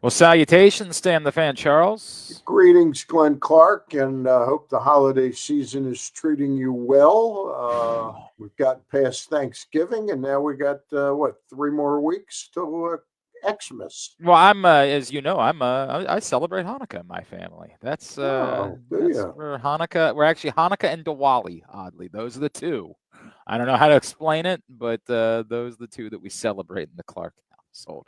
Well, salutations, Stan the Fan Charles. Greetings, Glenn Clark, and hope the holiday season is treating you well. We've got past Thanksgiving, and now we got 3 more weeks till Xmas. Well, as you know, I celebrate Hanukkah in my family. Oh, do That's you? where Hanukkah. We're actually Hanukkah and Diwali. Oddly, those are the two. I don't know how to explain it, but those are the two that we celebrate in the Clark household.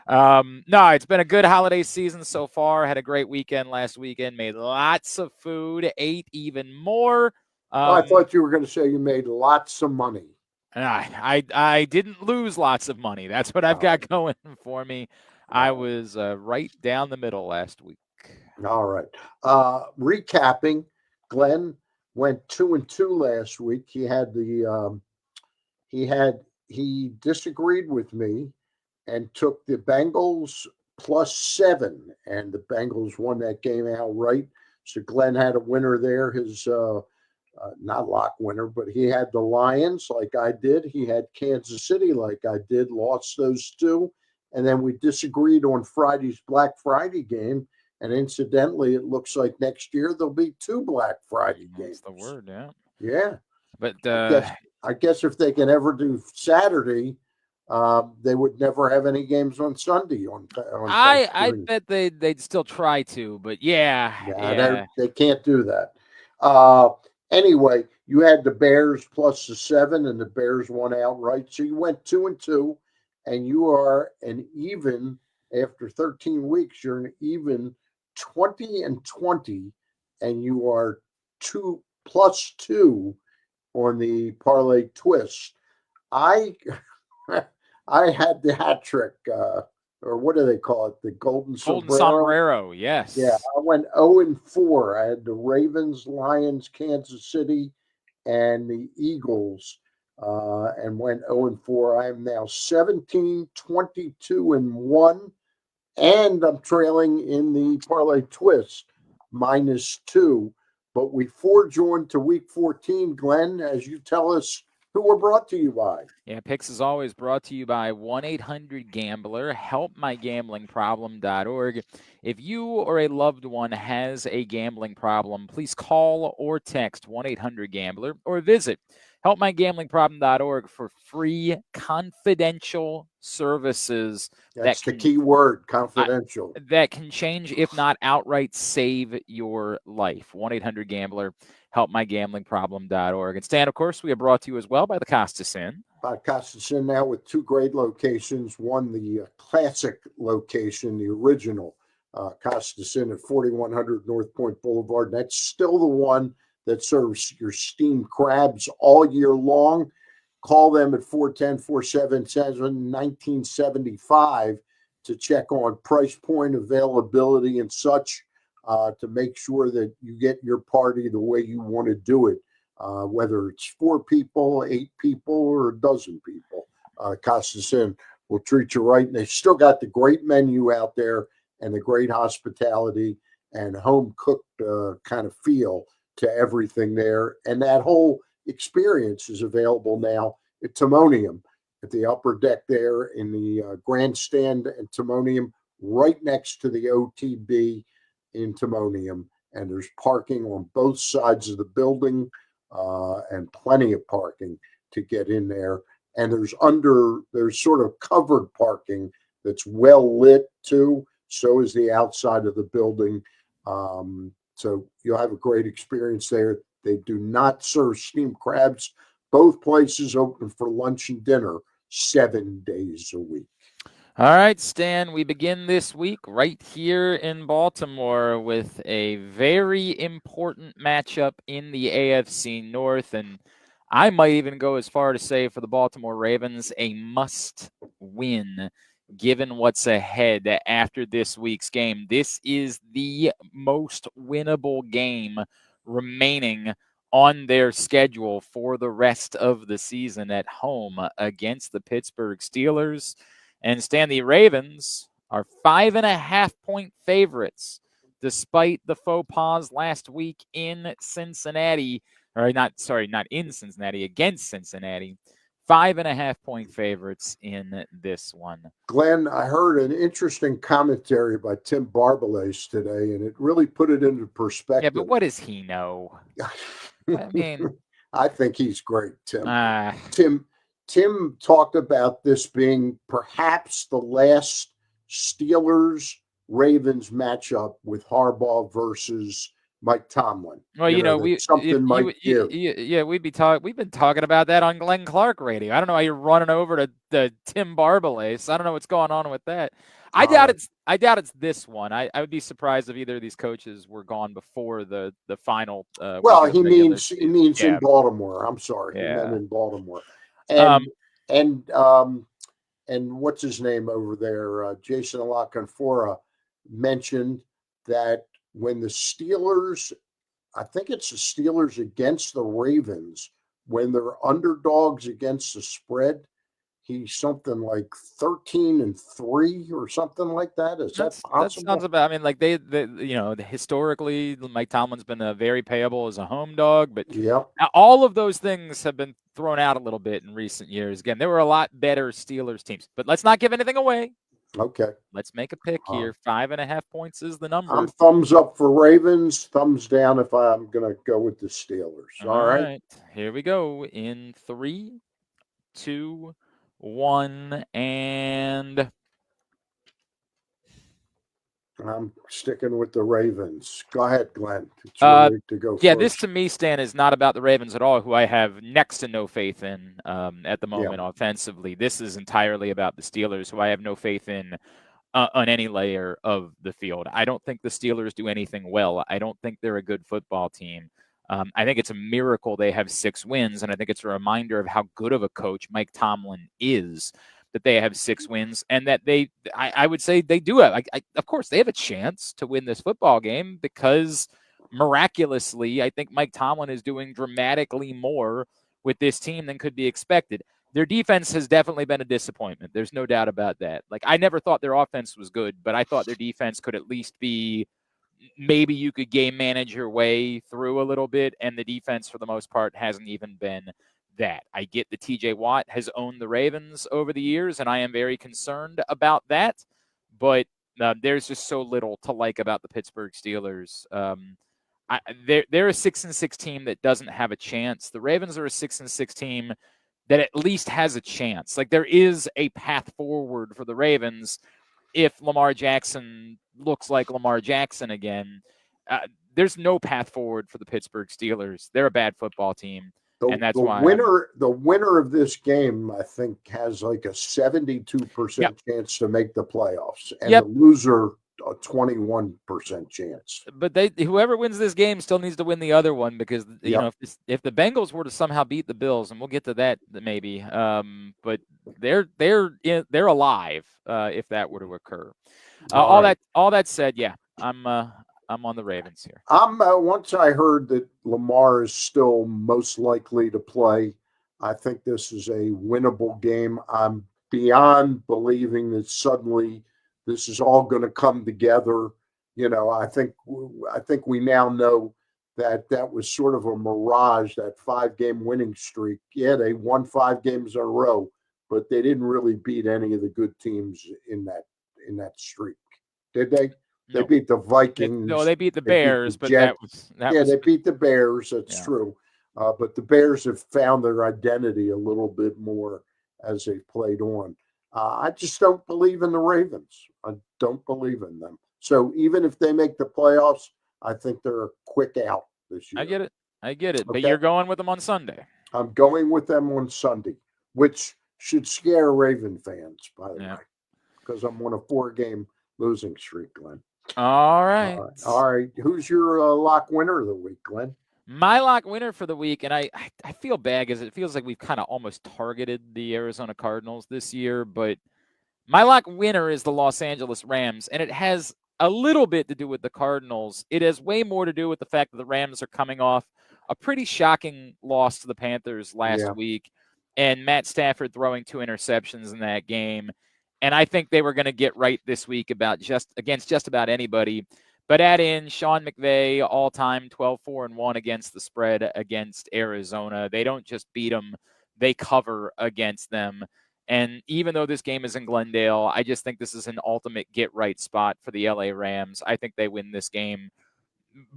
No, it's been a good holiday season so far. Had a great weekend last weekend. Made lots of food. Ate even more. Oh, I Um, thought you were going to say you made lots of money. And I didn't lose lots of money. That's what I've Oh, got going for me. I oh, was right down the middle last week. all right. Recapping, Glenn went 2-2 last week. He disagreed with me and took the Bengals +7, and the Bengals won that game outright. So Glenn had a winner there. His not lock winner, but he had the Lions like I did. He had Kansas City like I did. Lost those two, and then we disagreed on Friday's Black Friday game. And incidentally, it looks like next year there'll be two Black Friday That's the games. word, yeah. Yeah, But I guess I guess if they can ever do Saturday, they would never have any games on Sunday on I Thanksgiving. bet they'd still try to. But yeah, Yeah, yeah. they can't do that. Uh, anyway, you had the Bears +7, and the Bears won outright. So you went 2-2, and you are an even after 13 weeks. You're an even 20-20, and you are 2 +2 on the parlay twist. I I had the hat trick, or what do they call it? The golden Golden sombrero. sombrero, Yeah, yes. I went 0-4. I had the Ravens, Lions, Kansas City, and the Eagles, and went 0-4. I am now 17-22-1, and I'm trailing in the parlay twist -2. But we forge on to week 14, Glenn, as you tell us who we're brought to you by. Yeah, Picks is always brought to you by 1-800-GAMBLER, helpmygamblingproblem.org. If you or a loved one has a gambling problem, please call or text 1-800-GAMBLER or visit helpmygamblingproblem.org for free confidential services that That's the can key word, I, confidential. that can change, if not outright save your life. 1-800-GAMBLER, helpmygamblingproblem.org. And Stan, of course, we are brought to you as well by the Costas Inn. Podcast in now with two great locations. One, the classic location, the original Costas Inn at 4100 North Point Boulevard. And that's still the one that serves your steamed crabs all year long. Call them at 410-477-1975 to check on price point, availability, and such, to make sure that you get your party the way you want to do it, whether it's 4 people, 8 people, or a dozen people. Costas Inn will treat you right. And they still got the great menu out there and the great hospitality and home cooked kind of feel to everything there. And that whole experience is available now at Timonium at the upper deck there in the grandstand at Timonium, right next to the OTB in Timonium. And there's parking on both sides of the building, and plenty of parking to get in there. And there's sort of covered parking that's well lit too. So is the outside of the building. So you'll have a great experience there. They do not serve steamed crabs. Both places open for lunch and dinner 7 days a week. All right, Stan, we begin this week right here in Baltimore with a very important matchup in the AFC North. And I might even go as far to say for the Baltimore Ravens, a must win given what's ahead after this week's game. This is the most winnable game remaining on their schedule for the rest of the season at home against the Pittsburgh Steelers. And Stan, the Ravens are 5.5-point favorites, despite the faux pas last week in Cincinnati. Or not in Cincinnati, against Cincinnati. 5.5-point favorites in this one. Glenn, I heard an interesting commentary by Tim Barbalace today, and it really put it into perspective. Yeah, but what does he know? I mean, I think he's great, Tim. uh, Tim talked about this being perhaps the last Steelers-Ravens matchup with Harbaugh versus Mike Tomlin. well, that something might give. yeah, we've been talking about that on Glenn Clark Radio. I don't know why you're running over to Tim Barbalace. I don't know what's going on with that. I doubt it's this one. I would be surprised if either of these coaches were gone before the final. Well, he means yeah. in Baltimore. I'm sorry, Yeah. he meant in Baltimore. And what's his name over there? Jason Alacanfora mentioned that when the Steelers, I think it's the Steelers against the Ravens, when they're underdogs against the spread, he's something like 13-3 or something like that. Is that possible? That sounds about. I mean, like they historically, Mike Tomlin's been very payable as a home dog, but all of those things have been thrown out a little bit in recent years. Again, there were a lot better Steelers teams, but let's not give anything away. Okay. Let's make a pick here. 5.5 points is the number. I'm thumbs up for Ravens, thumbs down if I'm going to go with the Steelers. All right. Here we go in 3, 2, 1, and I'm sticking with the Ravens. Go ahead, Glenn. It's your week to go first. This to me, Stan, is not about the Ravens at all, who I have next to no faith in at the moment offensively. This is entirely about the Steelers, who I have no faith in on any layer of the field. I don't think the Steelers do anything well. I don't think they're a good football team. I think it's a miracle they have 6 wins, and I think it's a reminder of how good of a coach Mike Tomlin is, that they have 6 wins, and that I would say they do have, of course, they have a chance to win this football game because miraculously, I think Mike Tomlin is doing dramatically more with this team than could be expected. Their defense has definitely been a disappointment. There's no doubt about that. Like, I never thought their offense was good, but I thought their defense could at least be, maybe you could game manage your way through a little bit, and the defense for the most part hasn't even been that. I get that TJ Watt has owned the Ravens over the years, and I am very concerned about that, but there's just so little to like about the Pittsburgh Steelers. They're a 6-6 team that doesn't have a chance. The Ravens are a 6-6 team that at least has a chance. Like, there is a path forward for the Ravens if Lamar Jackson looks like Lamar Jackson again. There's no path forward for the Pittsburgh Steelers. They're a bad football team. And that's why the winner of this game, I think, has like a 72% chance to make the playoffs, and the loser a 21% chance. But whoever wins this game still needs to win the other one, because you know, if the Bengals were to somehow beat the Bills, and we'll get to that maybe, but they're alive if that were to occur. All that said, I'm on the Ravens here. Once I heard that Lamar is still most likely to play, I think this is a winnable game. I'm beyond believing that suddenly this is all going to come together. You know, I think we now know that was sort of a mirage, that 5-game winning streak. Yeah, they won 5 games in a row, but they didn't really beat any of the good teams in that streak, did they? They beat the Vikings. They beat the Bears, but that was they beat the Bears. That's true. But the Bears have found their identity a little bit more as they've played on. I just don't believe in the Ravens. I don't believe in them. So even if they make the playoffs, I think they're a quick out this year. I get it. Okay. But you're going with them on Sunday. I'm going with them on Sunday, which should scare Raven fans, by the way, because I'm on a 4-game losing streak, Glenn. All right. All right. Who's your lock winner of the week, Glenn? My lock winner for the week, and I feel bad because it feels like we've kind of almost targeted the Arizona Cardinals this year, but my lock winner is the Los Angeles Rams, and it has a little bit to do with the Cardinals. It has way more to do with the fact that the Rams are coming off a pretty shocking loss to the Panthers last week, and Matt Stafford throwing 2 interceptions in that game. And I think they were going to get right this week against just about anybody. But add in Sean McVay, all-time 12-4-1 against the spread against Arizona. They don't just beat them. they cover against them. And even though this game is in Glendale, I just think this is an ultimate get-right spot for the LA Rams. I think they win this game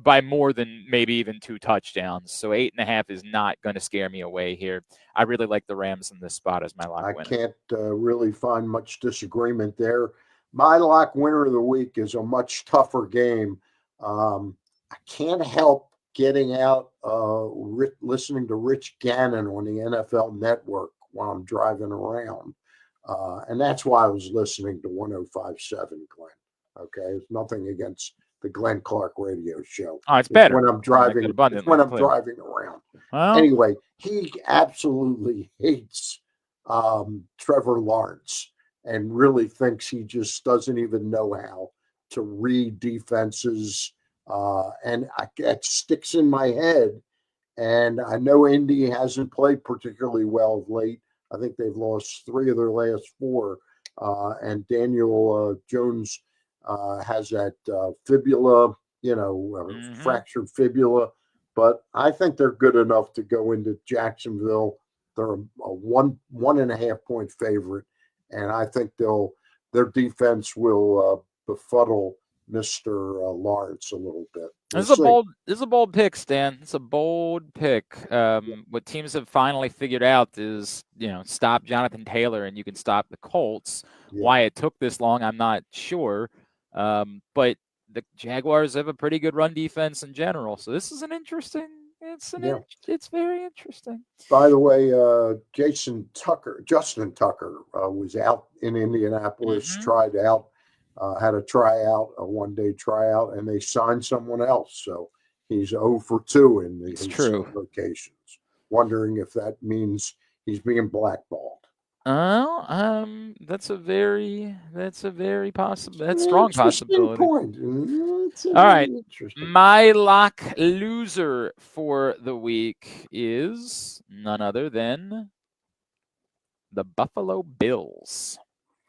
by more than maybe even 2 touchdowns. So 8.5 is not going to scare me away here. I really like the Rams in this spot as my lock I winner. can't really find much disagreement there. My lock winner of the week is a much tougher game. I can't help getting out listening to Rich Gannon on the NFL Network while I'm driving around. And that's why I was listening to 105.7 Glenn. Okay. It's nothing against the Glenn Clark radio show. Oh, it's better. When I'm driving, it's when I'm driving around. Well, anyway, he absolutely hates Trevor Lawrence and really thinks he just doesn't even know how to read defenses. And it sticks in my head. And I know Indy hasn't played particularly well of late. I think they've lost 3 of their last 4. And Daniel Jones has that fibula, fractured fibula. But I think they're good enough to go into Jacksonville. They're a 1.5 point favorite. And I think their defense will befuddle Mr. Lawrence a little bit. This is a bold pick, Stan. It's a bold pick. What teams have finally figured out is, stop Jonathan Taylor and you can stop the Colts. Yeah. Why it took this long, I'm not sure. But the Jaguars have a pretty good run defense in general. So this is it's very interesting. By the way, Justin Tucker was out in Indianapolis, tried out. Had a tryout, a 1-day tryout, and they signed someone else. So he's 0 for 2 in some locations. Wondering if that means he's being blackballed. That's a very possible. That's strong possibility. Point. All right, my lock loser for the week is none other than the Buffalo Bills.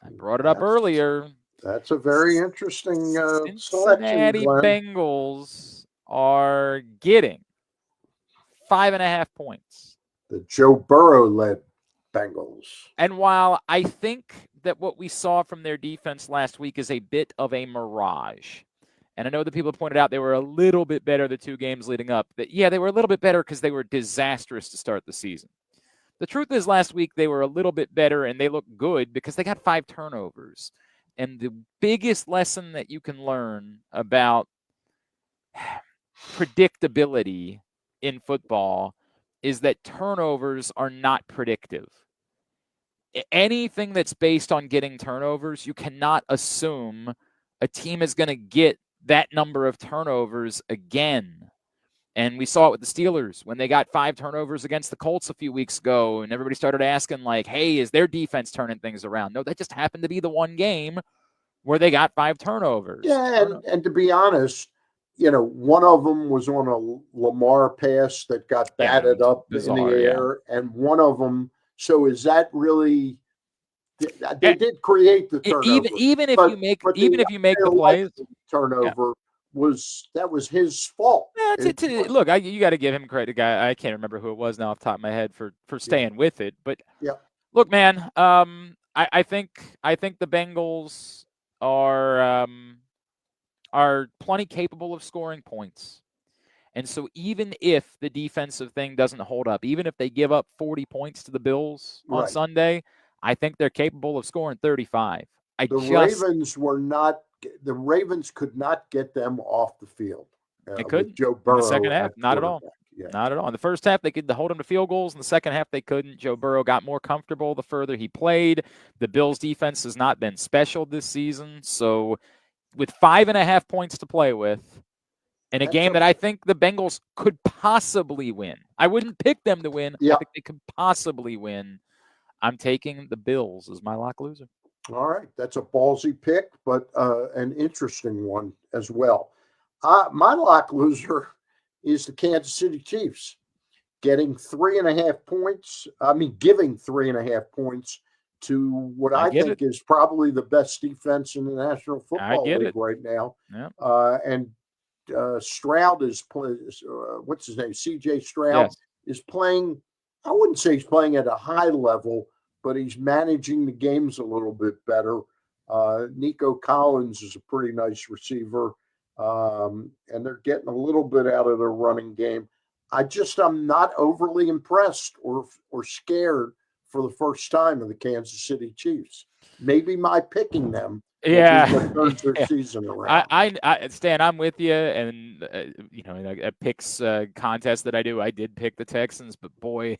I brought it up earlier. That's a very interesting Cincinnati selection, Glenn. Bengals are getting 5.5 points. The Joe Burrow-led Bengals. And while I think that what we saw from their defense last week is a bit of a mirage, and I know that people pointed out they were a little bit better the 2 games leading up, they were a little bit better because they were disastrous to start the season. The truth is last week they were a little bit better and they looked good because they got 5 turnovers. And the biggest lesson that you can learn about predictability in football is that turnovers are not predictive. Anything that's based on getting turnovers, you cannot assume a team is going to get that number of turnovers again. And we saw it with the Steelers when they got 5 turnovers against the Colts a few weeks ago, and everybody started asking, like, hey, is their defense turning things around? No, that just happened to be the one game where they got 5 turnovers. Yeah, and to be honest, one of them was on a Lamar pass that got batted up in the air, and one of them. So is that really? They did create the turnover. Even if you make the plays, turnover. That was his fault. Yeah, look, you got to give him credit, guy. I can't remember who it was now off the top of my head for staying with it. But look, man, I think the Bengals are plenty capable of scoring points, and so even if the defensive thing doesn't hold up, even if they give up 40 points to the Bills on Sunday, I think they're capable of scoring 35. The Ravens could not get them off the field. They couldn't. Joe Burrow in the second half, not at all. Yeah. Not at all. In the first half, they could hold them to field goals. In the second half, they couldn't. Joe Burrow got more comfortable the further he played. The Bills' defense has not been special this season. So with 5.5 points to play with, in a game that I think the Bengals could possibly win, I wouldn't pick them to win. I think they could possibly win. I'm taking the Bills as my lock loser. All right. That's a ballsy pick, but an interesting one as well. My lock loser is the Kansas City Chiefs getting 3.5 points. Giving 3.5 points to what I think is probably the best defense in the National Football League right now. Yeah. And Stroud is playing. What's his name? C.J. Stroud is playing I wouldn't say he's playing at a high level, but he's managing the games a little bit better. Nico Collins is a pretty nice receiver, and they're getting a little bit out of their running game. I'm not overly impressed or scared for the first time of the Kansas City Chiefs. Maybe my picking them will be what Yeah, turns their yeah. season around. Stan, I'm with you, and in a picks contest that I did pick the Texans, but boy,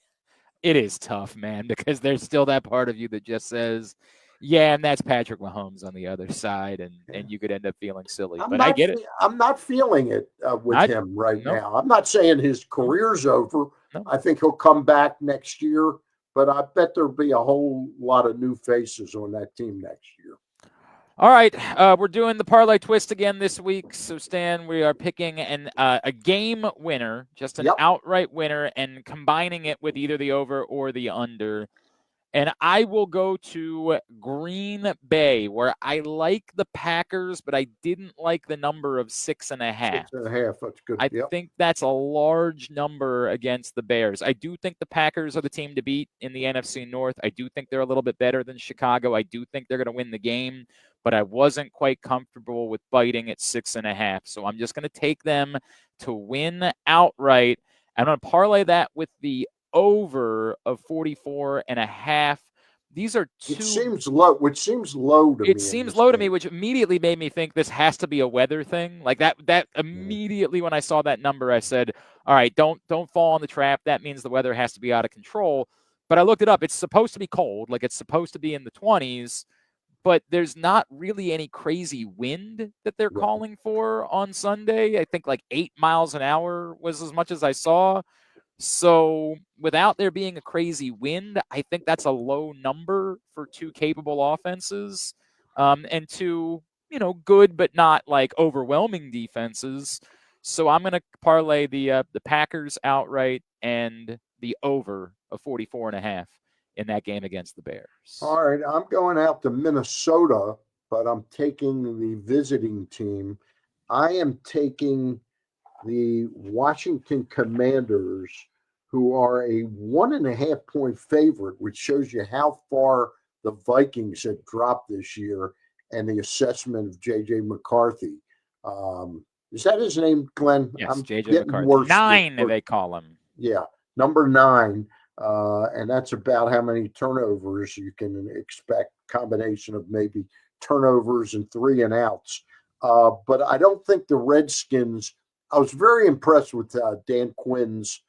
it is tough, man, because there's still that part of you that just says, yeah, and that's Patrick Mahomes on the other side, and you could end up feeling silly. I'm But I not. get it. I'm not feeling it with I him right no, now. I'm not saying his no, career's over. no. I think he'll come back next year, but I bet there'll be a whole lot of new faces on that team next year. All right, we're doing the parlay twist again this week. So, Stan, we are picking a game winner, just an Yep. outright winner, and combining it with either the over or the under. And I will go to Green Bay, where I like the Packers, but I didn't like the number of 6.5. 6.5. That's good. I Yep. think that's a large number against the Bears. I do think the Packers are the team to beat in the NFC North. I do think they're a little bit better than Chicago. I do think they're going to win the game, but I wasn't quite comfortable with biting at 6.5. So I'm just going to take them to win outright. I'm going to parlay that with the over of 44.5. These are It two. seems low. Which seems low to It me in seems this low to me, game. which immediately made me think this has to be a weather thing. Like that Mhm. immediately when I saw that number, I said, "All right, don't fall in the trap. That means the weather has to be out of control." But I looked it up. It's supposed to be cold, like it's supposed to be in the 20s, but there's not really any crazy wind that they're Right. calling for on Sunday. I think like 8 miles an hour was as much as I saw. So without there being a crazy wind, I think that's a low number for two capable offenses, and two, good but not like overwhelming defenses. So I'm going to parlay the Packers outright and the over of 44.5 in that game against the Bears. All right. I'm going out to Minnesota, but I'm taking the visiting team. I am taking the Washington Commanders, who are a 1.5 point favorite, which shows you how far the Vikings have dropped this year and the assessment of JJ McCarthy. Is that his name, Glenn? Yes, I'm JJ getting McCarthy. worse with 9, they call him. yeah, number 9. And that's about how many turnovers you can expect, combination of maybe turnovers and 3 and outs. But I don't think the Redskins, I was very impressed with Dan Quinn's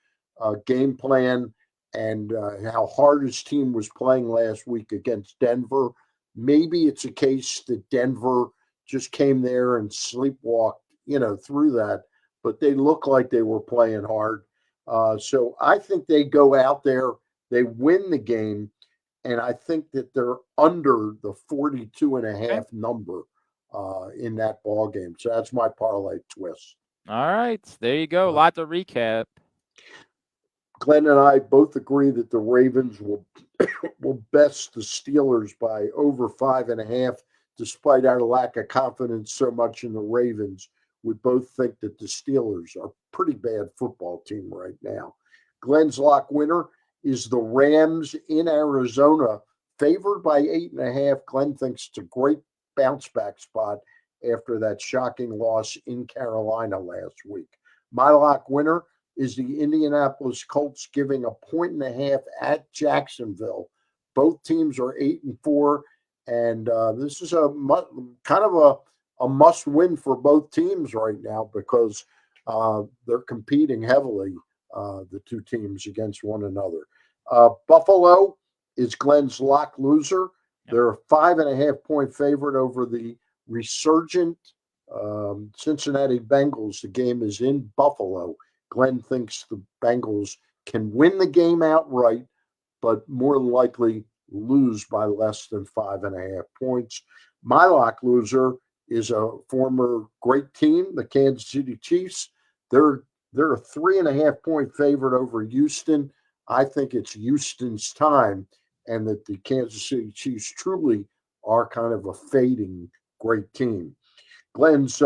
game plan and how hard his team was playing last week against Denver. Maybe it's a case that Denver just came there and sleepwalked, through that, but they look like they were playing hard. So I think they go out there, they win the game, and I think that they're under the 42 and a Okay. half number in that ball game. So that's my parlay twist. All right. There you go. A Uh, lot to recap. Glenn and I both agree that the Ravens will best the Steelers by over 5.5, despite our lack of confidence so much in the Ravens. We both think that the Steelers are a pretty bad football team right now. Glenn's lock winner is the Rams in Arizona, favored by 8.5. Glenn thinks it's a great bounce back spot after that shocking loss in Carolina last week. My lock winner is the Indianapolis Colts giving 1.5 at Jacksonville. Both teams are 8-4, and this is kind of a must win for both teams right now because they're competing heavily, the two teams against one another. Buffalo is Glenn's lock loser. Yep. They're a 5.5 point favorite over the resurgent Cincinnati Bengals. The game is in Buffalo. Glenn thinks the Bengals can win the game outright, but more than likely lose by less than 5.5 points. My lock loser is a former great team, the Kansas City Chiefs. They're a 3.5 point favorite over Houston. I think it's Houston's time, and that the Kansas City Chiefs truly are kind of a fading great team. Glenn's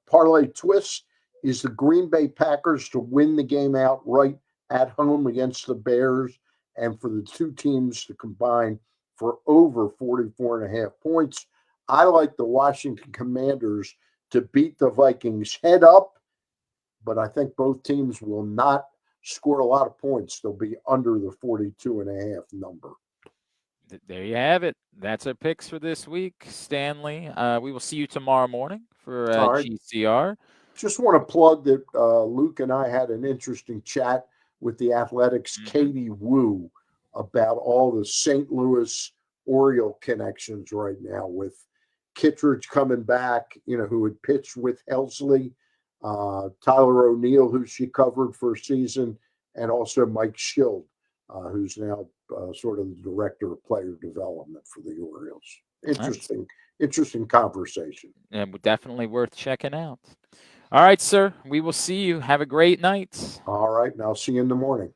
parlay twist is the Green Bay Packers to win the game outright at home against the Bears. and for the two teams to combine for over 44.5 points. I like the Washington Commanders to beat the Vikings head up, but I think both teams will not score a lot of points. They'll be under the 42.5 number. There you have it. That's our picks for this week, Stanley. We will see you tomorrow morning for All right. GCR. Just want to plug that Luke and I had an interesting chat with the Athletics' Katie Wu about all the St. Louis Oriole connections right now, with Kittredge coming back, who had pitched with Helsley, Tyler O'Neill, who she covered for a season, and also Mike Schild, who's now sort of the director of player development for the Orioles. Interesting conversation. And definitely worth checking out. All right, sir. We will see you. Have a great night. All right. And I'll see you in the morning.